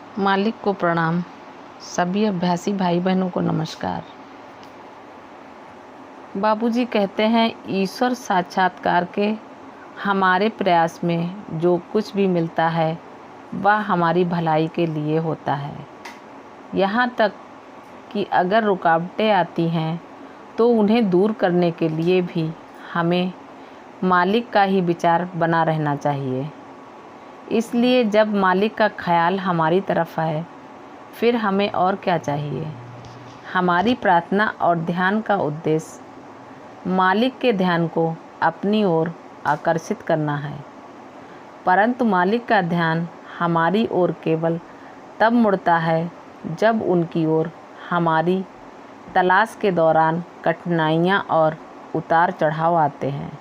मालिक को प्रणाम। सभी अभ्यासी भाई बहनों को नमस्कार। बाबूजी कहते हैं, ईश्वर साक्षात्कार के हमारे प्रयास में जो कुछ भी मिलता है वह हमारी भलाई के लिए होता है। यहाँ तक कि अगर रुकावटें आती हैं तो उन्हें दूर करने के लिए भी हमें मालिक का ही विचार बना रहना चाहिए। इसलिए जब मालिक का ख्याल हमारी तरफ है फिर हमें और क्या चाहिए। हमारी प्रार्थना और ध्यान का उद्देश्य मालिक के ध्यान को अपनी ओर आकर्षित करना है, परंतु मालिक का ध्यान हमारी ओर केवल तब मुड़ता है जब उनकी ओर हमारी तलाश के दौरान कठिनाइयाँ और उतार चढ़ाव आते हैं।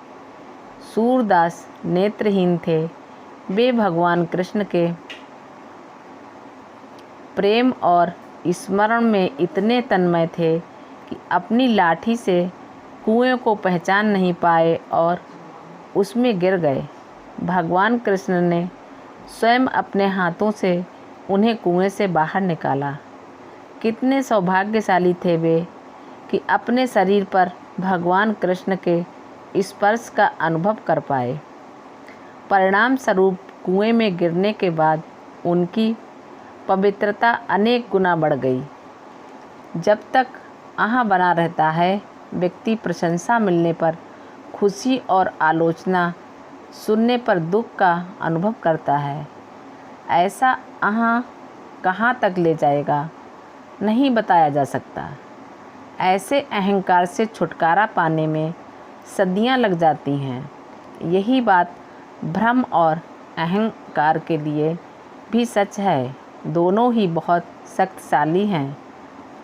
सूरदास नेत्रहीन थे। वे भगवान कृष्ण के प्रेम और स्मरण में इतने तन्मय थे कि अपनी लाठी से कुएं को पहचान नहीं पाए और उसमें गिर गए। भगवान कृष्ण ने स्वयं अपने हाथों से उन्हें कुएं से बाहर निकाला। कितने सौभाग्यशाली थे वे कि अपने शरीर पर भगवान कृष्ण के स्पर्श का अनुभव कर पाए। परिणाम स्वरूप कुएं में गिरने के बाद उनकी पवित्रता अनेक गुना बढ़ गई। जब तक आह बना रहता है, व्यक्ति प्रशंसा मिलने पर खुशी और आलोचना सुनने पर दुख का अनुभव करता है। ऐसा आह कहाँ तक ले जाएगा नहीं बताया जा सकता। ऐसे अहंकार से छुटकारा पाने में सदियां लग जाती हैं। यही बात भ्रम और अहंकार के लिए भी सच है। दोनों ही बहुत शक्तिशाली हैं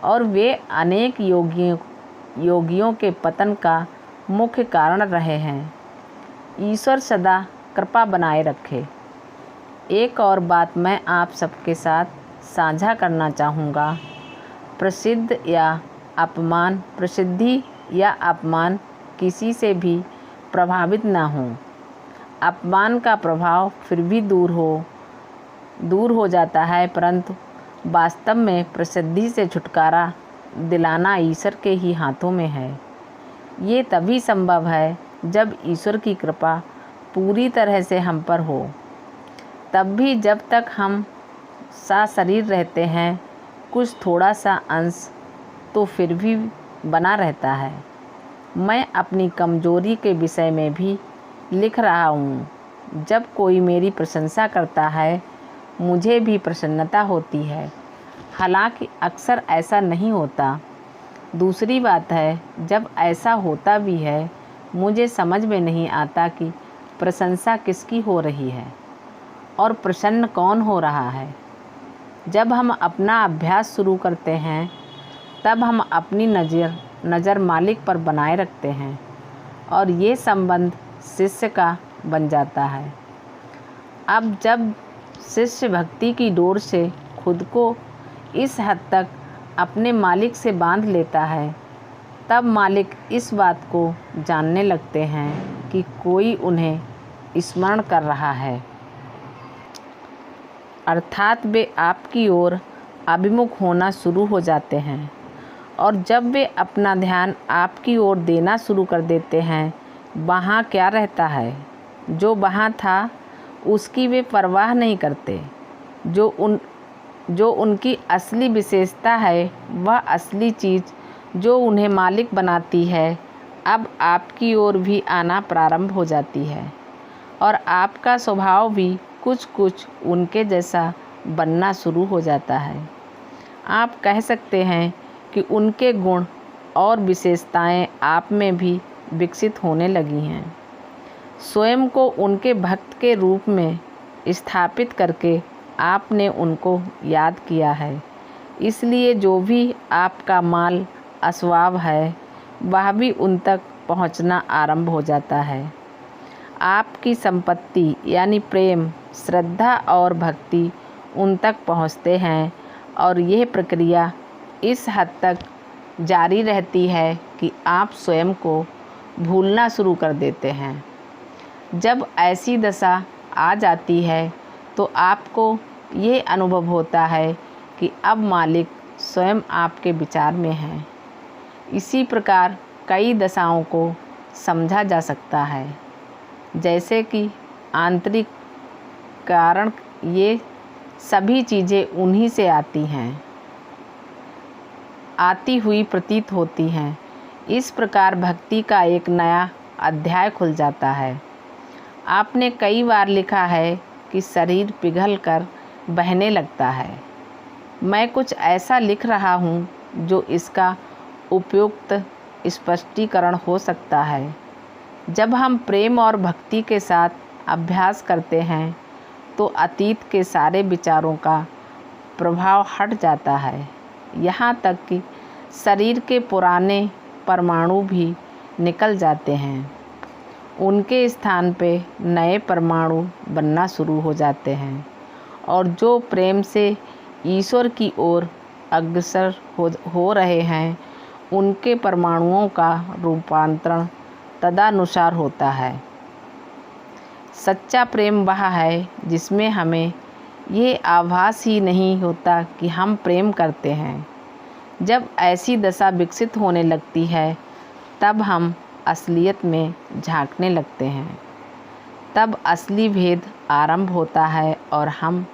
और वे अनेक योगियों के पतन का मुख्य कारण रहे हैं। ईश्वर सदा कृपा बनाए रखे। एक और बात मैं आप सबके साथ साझा करना चाहूँगा। प्रसिद्धि या अपमान किसी से भी प्रभावित ना हो। अपमान का प्रभाव फिर भी दूर हो जाता है, परंतु वास्तव में प्रसिद्धि से छुटकारा दिलाना ईश्वर के ही हाथों में है। ये तभी संभव है जब ईश्वर की कृपा पूरी तरह से हम पर हो। तब भी जब तक हम सशरीर रहते हैं कुछ थोड़ा सा अंश तो फिर भी बना रहता है। मैं अपनी कमजोरी के विषय में भी लिख रहा हूँ। जब कोई मेरी प्रशंसा करता है मुझे भी प्रसन्नता होती है, हालांकि अक्सर ऐसा नहीं होता। दूसरी बात है, जब ऐसा होता भी है मुझे समझ में नहीं आता कि प्रशंसा किसकी हो रही है और प्रसन्न कौन हो रहा है। जब हम अपना अभ्यास शुरू करते हैं तब हम अपनी नज़र मालिक पर बनाए रखते हैं और ये संबंध शिष्य का बन जाता है। अब जब शिष्य भक्ति की डोर से खुद को इस हद तक अपने मालिक से बांध लेता है, तब मालिक इस बात को जानने लगते हैं कि कोई उन्हें स्मरण कर रहा है, अर्थात वे आपकी ओर अभिमुख होना शुरू हो जाते हैं। और जब वे अपना ध्यान आपकी ओर देना शुरू कर देते हैं, वहाँ क्या रहता है? जो वहाँ था उसकी वे परवाह नहीं करते। जो उनकी असली विशेषता है, वह असली चीज़ जो उन्हें मालिक बनाती है, अब आपकी ओर भी आना प्रारंभ हो जाती है और आपका स्वभाव भी कुछ उनके जैसा बनना शुरू हो जाता है। आप कह सकते हैं कि उनके गुण और विशेषताएं आप में भी विकसित होने लगी हैं। स्वयं को उनके भक्त के रूप में स्थापित करके आपने उनको याद किया है। इसलिए जो भी आपका माल असवाब है वह भी उन तक पहुंचना आरंभ हो जाता है। आपकी संपत्ति यानी प्रेम, श्रद्धा और भक्ति उन तक पहुंचते हैं और यह प्रक्रिया इस हद तक जारी रहती है कि आप स्वयं को भूलना शुरू कर देते हैं। जब ऐसी दशा आ जाती है तो आपको ये अनुभव होता है कि अब मालिक स्वयं आपके विचार में हैं। इसी प्रकार कई दशाओं को समझा जा सकता है, जैसे कि आंतरिक कारण ये सभी चीज़ें उन्हीं से आती हुई प्रतीत होती हैं। इस प्रकार भक्ति का एक नया अध्याय खुल जाता है। आपने कई बार लिखा है कि शरीर पिघल कर बहने लगता है। मैं कुछ ऐसा लिख रहा हूँ जो इसका उपयुक्त स्पष्टीकरण हो सकता है। जब हम प्रेम और भक्ति के साथ अभ्यास करते हैं तो अतीत के सारे विचारों का प्रभाव हट जाता है, यहाँ तक कि शरीर के पुराने परमाणु भी निकल जाते हैं। उनके स्थान पे नए परमाणु बनना शुरू हो जाते हैं और जो प्रेम से ईश्वर की ओर अग्रसर हो रहे हैं, उनके परमाणुओं का रूपांतरण तदनुसार होता है। सच्चा प्रेम वह है जिसमें हमें ये आभास ही नहीं होता कि हम प्रेम करते हैं। जब ऐसी दशा विकसित होने लगती है तब हम असलियत में झांकने लगते हैं। तब असली भेद आरंभ होता है और हम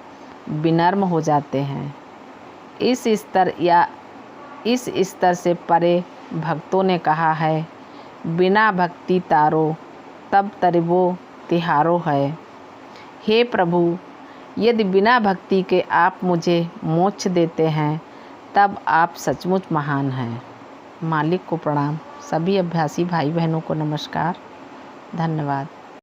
विनम्र हो जाते हैं। इस स्तर से परे भक्तों ने कहा है, बिना भक्ति तारो तब तरिबो तिहारो है। हे प्रभु, यदि बिना भक्ति के आप मुझे मोक्ष देते हैं तब आप सचमुच महान हैं। मालिक को प्रणाम। सभी अभ्यासी भाई बहनों को नमस्कार। धन्यवाद।